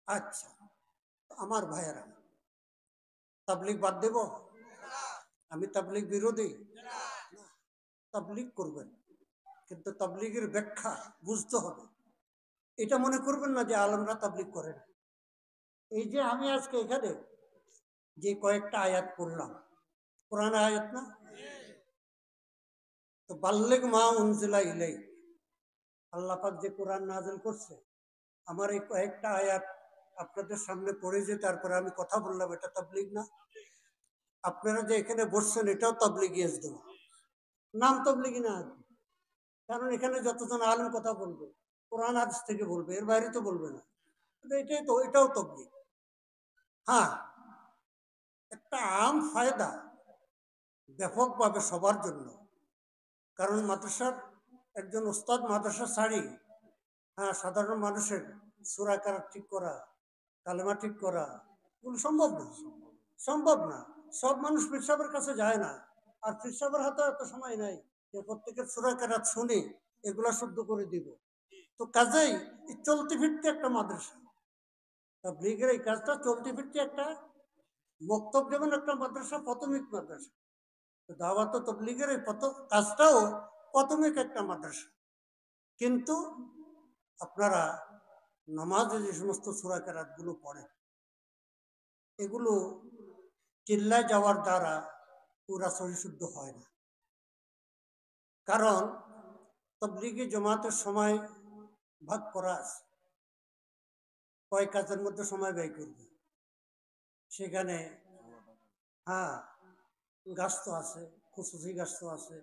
আচ্ছা, আমার ভাইয়েরা, তাবলিগ বাদ দেব? আমি তাবলিগ বিরোধী? তাবলিগ করবেন, কিন্তু তাবলিগের ব্যাখ্যা বুঝতে হবে। এটা মনে করবেন না যে আলেমরা তাবলিগ করে না। এই যে আমি আজকে এখানে যে কয়েকটা আয়াত পড়লাম, কোরআন আয়াত না? তো বাল্লিগ মা উনজিলা ইলাই, আল্লাহ পাক যে কোরআন নাযিল করছে, আমার এই কয়েকটা আয়াত আপনাদের সামনে পড়ে যে তারপরে আমি কথা বললাম, এটা তাবলিগ না? আপনারা যে এখানে বসছেন, এটাও তাবলিগি ইজতেমা, নাম তাবলিগি না। কারণ এখানে যতজন আলেম কথা বলবে, কোরআন হাদিস থেকে বলবে, এর বাইরে তো বলবে না। এটাই তো, এটাও তাবলিগ। হ্যাঁ, একটা আম ফায়দা ব্যাপকভাবে সবার জন্য। কারণ মাদ্রাসার একজন উস্তাদ মাদ্রাসা ছাড়ি, হ্যাঁ, সাধারণ মানুষের সূরা কেরাত ঠিক করা, কালেমা ঠিক করা, এগুলো সম্ভব না। সম্ভব না। সব মানুষ পীর সাহেবের কাছে যায় না। আর পীর সাহেবের হাতে এত সময় নাই যে প্রত্যেকের সূরা কেরাত শুনে এগুলা শুদ্ধ করে দিব। তো কাজেই এই চলতি ফিরতি একটা মাদ্রাসা, তাবলীগের এই কাজটা চলতি ফিরতি একটা মক্তব, যেমন একটা মাদ্রাসা, প্রাথমিক মাদ্রাসা। তো দাওয়াত তবলিগের এই কাজটাও প্রাথমিক একটা মাদ্রাসা। কিন্তু আপনারা নামাজে যে সমস্ত সূরা কেরাত গুলো পড়েন, এগুলো চিল্লায় যাওয়ার দ্বারা পুরা সহিশুদ্ধ হয় না। কারণ তবলিগি জমাতের সময় ভাগ করা আছে, কয় কাজের মধ্যে সময় ব্যয় করবে। সেখানে, হ্যাঁ, গাছ আছে, খুসুসি গাছ আছে,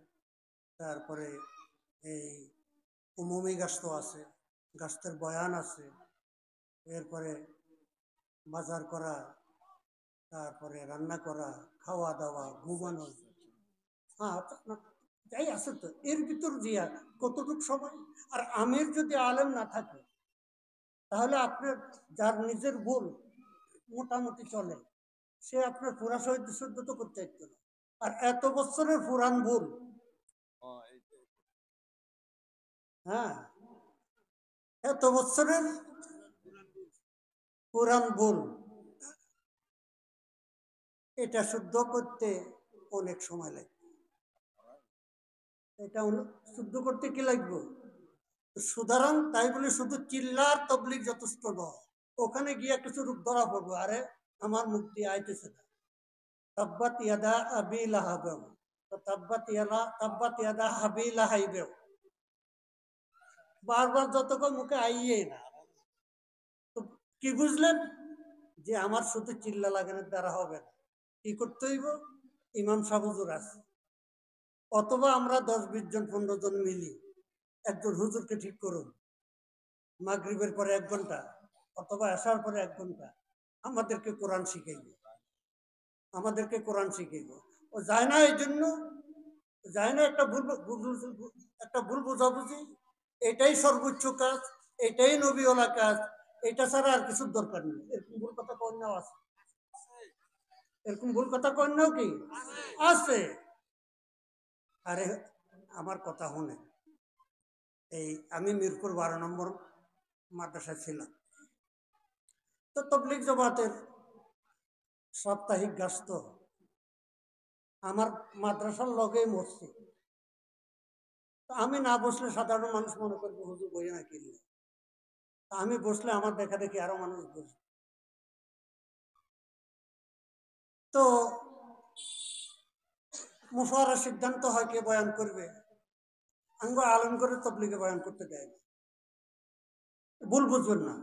তারপরে এই উমুমি গাছ আছে, গাছের বয়ান আছে, এরপরে বাজার করা, তারপরে রান্না করা, খাওয়া দাওয়া, ঘুমানো, হ্যাঁ, যাই আছে তো এর ভিতর দিয়া কতটুকু সময়। আর আমের যদি আলেম না থাকে, তাহলে আপনার যার নিজের ভুল মোটামুটি চলে, সে আপনার পুরা শুদ্ধ তো করতে চাইতো না। আর এত বছরের পুরান ভুল, হ্যাঁ, এত বছরের পুরান ভুল, এটা শুদ্ধ করতে অনেক সময় লাগে। এটা শুদ্ধ করতে কি লাগবে? সুতরাং তাই বলে শুধু চিল্লার তবলিগ যথেষ্ট নয়। ওখানে গিয়ে কিছু রূপ ধরা পড়বো, আরে আমার মুক্তি আইতেছে না, তাব্বাত ইয়াদা আবি লাহাব, তাব্বাত ইয়াদা হাবি লাহাইবেও, বারবার যতক্ষণ মুখে আইয়ে না। তো কি বুঝলেন? যে আমার শুধু চিল্লা লাগানোর দ্বারা হবে না, কি করতে হইব? ইমাম সাহেব হুজুর আছে, অথবা আমরা 10-20 জন 15 জন মিলি একজন হুজুরকে ঠিক করুন, মাগরিবের পরে 1 ঘন্টা অথবা আসার পরে 1 ঘন্টা আমাদেরকে কোরআন শিখাইব, আমাদেরকে কোরআন শিখাইব। ও যায় না, এই জন্য যায় না, একটা ভুল বোঝাবুঝি। এটাই সর্বোচ্চ কাজ, এটাই নবীওয়ালা কাজ, এটা ছাড়া আর কিছুর দরকার নেই। এরকম ভুল কথা কন্যাও আছে, এরকম ভুল কথা কন্যাও কি আছে। আরে আমার কথা শুনে, এই আমি মিরপুর 12 নম্বর মাদ্রাসায় ছিলাম। তো তবলিগ জমাতের সাপ্তাহিক গাছ, তো আমার মাদ্রাসার লগেই মসজিদ। তো আমি না বসলে সাধারণ মানুষ মনে করবে হুজুর বই না কিনলে, আমি বসলে আমার দেখা দেখি আরো মানুষ বসবে। তো মুশাওয়ারার সিদ্ধান্ত হয় কে বয়ান করবে, আঙ্গ আলম করে তবলিগে বয়ান করতে দেয় না। ভুল বুঝবেন না,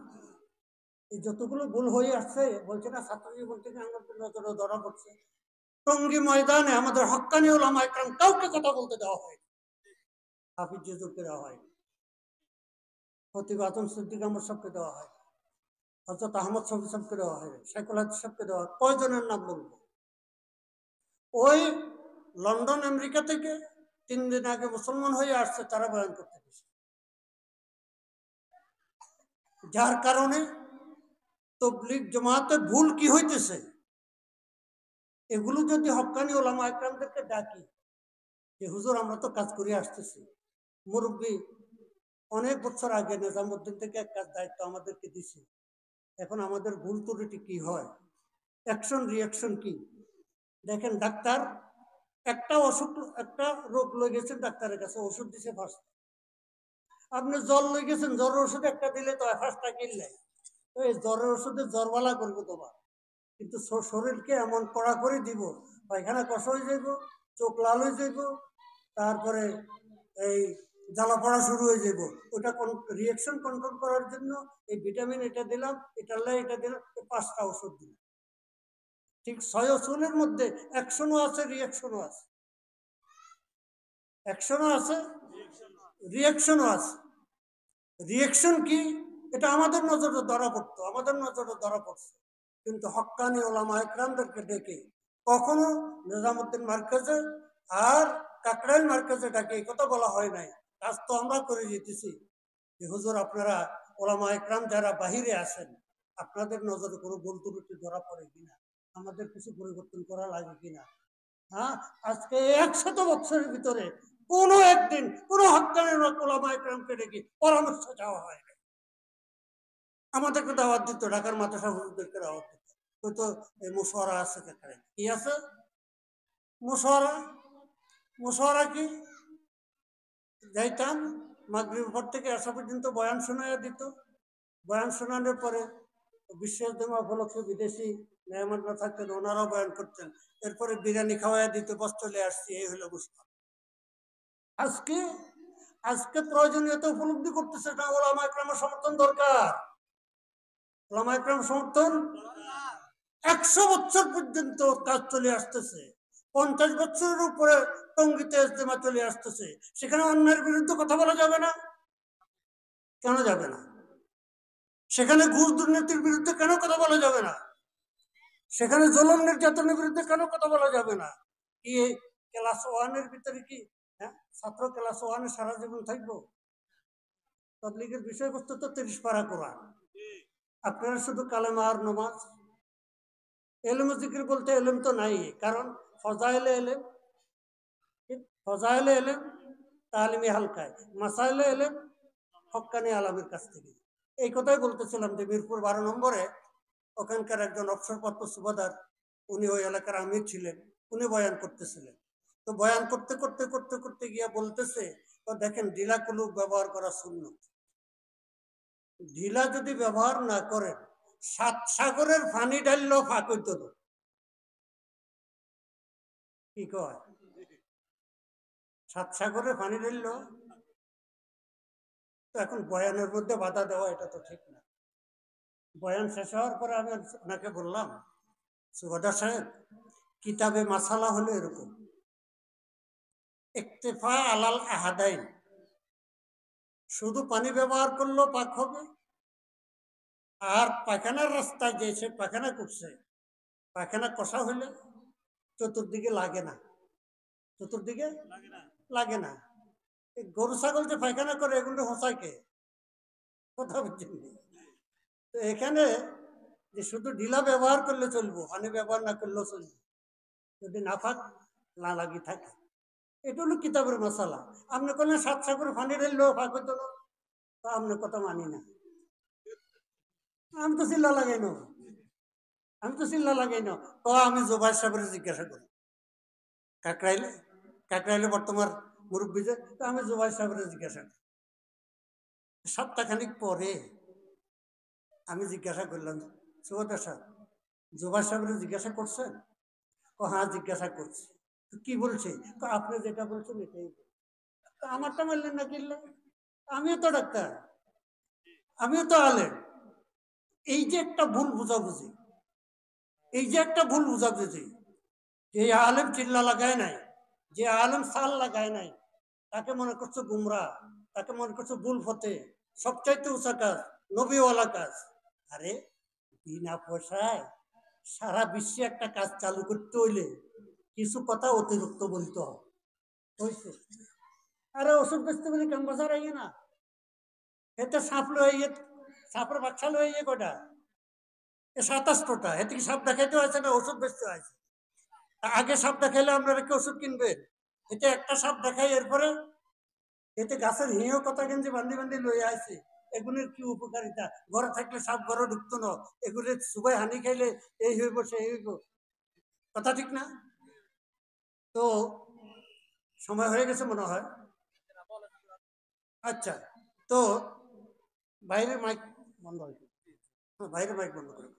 এই যতগুলো ভুল হয়ে আসছে, বলছে না ছাত্র জীবন থেকে আমাদের নজরে ধরা পড়ছে। টঙ্গী ময়দানে আমাদের হক্কানি ওলামা একরাম কাউকে কথা বলতে দেওয়া হয়, হাফিজ হুজুরকে দেওয়া হয়, খতিব আজম সিদ্দিক আহমদ সবকে দেওয়া হয়, হযরত আহমদ শফি সাহেবকে দেওয়া হয়, শাইখুল হাদিস সাহেবকে দেওয়া হয়। কয়জনের নাম বলবো? ওই লন্ডন আমেরিকা থেকে 3 দিন আগে মুসলমান হয়ে আসছে, তারা বয়ান করতে গেছে। যার কারণে তবলিগ জমাতে ভুল কি হইতেছে, এগুলো যদি হক্কানি ওলামা একরামদেরকে ডাকি যে হুজুর আমরা তো কাজ করে আসতেছি, মুরব্বী অনেক বছর আগে নিজামুদ্দিন থেকে এক কাজ দায়িত্ব আমাদেরকে দিছে, এখন আমাদের ভুল ত্রুটি কি হয়, অ্যাকশন রিয়াকশন কি? দেখেন ডাক্তার একটা অসুখ, একটা রোগ লয়ে গেছেন ডাক্তারের কাছে, ওষুধ দিছে ফার্স্ট। আপনি জ্বর লয়ে গেছেন, জ্বরের ওষুধ একটা দিলে তো ফার্স্টটা কিনলে তো এই জ্বরের ওষুধে জ্বরবালা করবো তোমার, কিন্তু শরীরকে এমন কড়া করে দিব, পায়খানা কষা হয়ে যাইব, চোখ লাল হয়ে যাইব, তারপরে এই জ্বালা পড়া শুরু হয়ে যাইব। ওটা রিয়াকশন কন্ট্রোল করার জন্য এই ভিটামিন এটা দিলাম, এটা দিলাম, 5টা ওষুধ দিলাম। ঠিক 6 ওষুধের মধ্যে অ্যাকশনও আছে, রিয়াকশনও আছে, অ্যাকশনও আছে, রিয়াকশনও আছে। রিয়াকশন কি, এটা আমাদের নজরে ধরা পড়তো, আমাদের নজরে ধরা পড়ছে, কিন্তু হক্কানি ওলামা একরামদেরকে ডেকে কখনো নিজামুদ্দিন মার্কেজে আর কাকরাইল মার্কেজে ডাকে এই কথা বলা হয় নাই। কাজ তো আমরা করে যেতেছি যে হুজুর আপনারা ওলামা একরাম যারা বাহিরে আসেন, আপনাদের নজরে কোনো ভুল ত্রুটি ধরা পড়ে কিনা, আমাদের কিছু পরিবর্তন করা লাগে কিনা। হ্যাঁ, আজকে 100 বছরের ভিতরে কোনো একদিন কোনো হক্কানি ওলামা একরামকে ডেকে পরামর্শ চাওয়া হয় না। আমাদেরকে দাওয়াত দিত, ঢাকার মাদ্রাসা হুজুরদেরকে দাওয়াত দিত, হয়তো এই মুশওয়ারা আছে, কি আছে মুশওয়ারা, মুশওয়ারা কি, যাইতাম মাগরিব পর থেকে আসা পর্যন্ত বয়ান শোনাইয়া দিত, বয়ান শোনানোর পরে বিশ্ব ইজতেমা উপলক্ষে বিদেশি মেহমানরা থাকতেন, ওনারাও বয়ান করতেন, এরপরে বিরিয়ানি খাওয়াইয়া দিত, বস চলে আসছি, এই হলো মুশওয়ারা। আজকে আজকে প্রয়োজনীয়তা উপলব্ধি করতেছে না, ওলামা একরামের সমর্থন দরকার, ওলামা একরাম সমর্থন। 100 বছর পর্যন্ত কাজ চলে আসতেছে, 50 বছরের উপরে টঙ্গিতে ইজতেমা চলে আসতেছে, সেখানে অন্যের বিরুদ্ধে কথা বলা যাবে না? কেন যাবে না? সেখানে ঘুষ দুর্নীতির বিরুদ্ধে কেন কথা বলা যাবে না? সেখানে জুলুম নির্যাতনের বিরুদ্ধে কেন কথা বলা যাবে না? কি ক্লাস 1-এর ভিতরে কি ছাত্র ক্লাস 1-এ সারা জীবন থাকবো? তাবলীগের বিষয়বস্তু তো 30 পারা কোরআন, আপনারা শুধু কালেমা আর নামাজ, এলেম জিকির বলতে এলেম তো নাই, কারণ ফজাইলে এলেম, ফজাইলে এলেম তালিমি হালকায়, মাসাইলে এলেম হক্কানি আলামের কাছ থেকে। এই কথাই বলতেছিলাম যে মিরপুর 12 নম্বরে ওখানকার একজন অবসরপ্রাপ্ত সুবাদার, উনি ওই এলাকার আমির ছিলেন, উনি বয়ান করতেছিলেন। তো বয়ান করতে করতে করতে করতে গিয়া বলতেছে, তো দেখেন ঢিলা কুলুপ ব্যবহার করা সুন্নত, ঢিলা যদি ব্যবহার না করেন 7 সাগরের পানি ঢাললেও ফাঁক হইতো না। কি কয়, 7 সাগরের পানি ঢাললো? তো এখন বয়ানের মধ্যে বাধা দেওয়া এটা তো ঠিক না। বয়ান শেষ হওয়ার পরে আমি ওনাকে বললাম, সুবাদার সাহেব, কিতাবে মাসালা হলো এরকম, ইক্তেফা আলাল আহাদাইন, শুধু পানি ব্যবহার করলেও পাক হবে, আর পায়খানার রাস্তায় যে সে পায়খানা করছে, পায়খানা কষা হইলে চতুর্দিকে লাগে না, চতুর্দিকে লাগে না। গরু ছাগল যে পায়খানা করে এগুলো হোঁচায় কে? কথা বুঝছেন? তো এখানে যে শুধু ঢিলা ব্যবহার করলে চলবো, পানি ব্যবহার না করলেও চলবে, যদি নাফাক না লাগি থাকে। এটা হলো কিতাবের মশালা। আপনি কোনো 7 সাগর পানি ঢেললেও ফাঁক হইতো না, তা আপনার কথা মানি না। আমি তো চিল্লা লাগাই না, আমি তো চিল্লা লাগাই না। তো আমি জোবাই সাহেবের জিজ্ঞাসা করি, কাকরাইলে, কাকরাইলে বর্তমান মুরব্বী যে, তো আমি জোবাই সাহেবের জিজ্ঞাসা করি। সপ্তাহখানিক পরে আমি জিজ্ঞাসা করলাম, সুবাদার সাহেব, জোবাই সাহেবের জিজ্ঞাসা করছেন? ও হ্যাঁ জিজ্ঞাসা করছি। তো কি বলছে? তো আপনি যেটা বলছেন এটাই। তো আমারটা মানলেন না কিনলে? আমিও তো ডাক্তার, আমিও তো আলেম। এই যে একটা ভুল বুঝাবুঝি, এই যে একটা ভুল বুঝাবুঝি, যে আলেম চিল্লা লাগায় নাই, যে আলেম সাল লাগায় নাই, তাকে মনে করছো গুমরা, তাকে মনে করছো ভুল ফতে, সবচাইতে উঁচা কাজ, নবীওয়ালা কাজ। আরে বিনা পয়সায় সারা বিশ্বে একটা কাজ চালু করতে হইলে কিছু কথা অতিরিক্ত বলতে হবে, হয়েছে? আরে ওষুধ বেচতে বলে কেন বাজার আইয়ে না, এতে সাপ লইয়ে, সাপের বাচ্চা লইয়ে কটা, 27টা, এতে কি সাপ দেখাইতে হয়েছে না ওষুধ বেচতে হয়েছে? আগে সাপ দেখাইলে আপনারা কি ওষুধ কিনবেন? এতে একটা সাপ দেখাই, এরপরে এতে গাছের হিঁও কথা গেঞ্জি বান্ধি বান্ধি লইয়া আসে, এগুলির কি উপকারিতা, ঘরে থাকলে সাপ ঘরে ঢুকতো না, এগুলি সুবাই হানি খাইলে এই হইব সেই হইব, কথা ঠিক না? তো সময় হয়ে গেছে মনে হয়। আচ্ছা, তো বাইরে মাইক বন্ধ, বাইরে মাইক বন্ধ করে।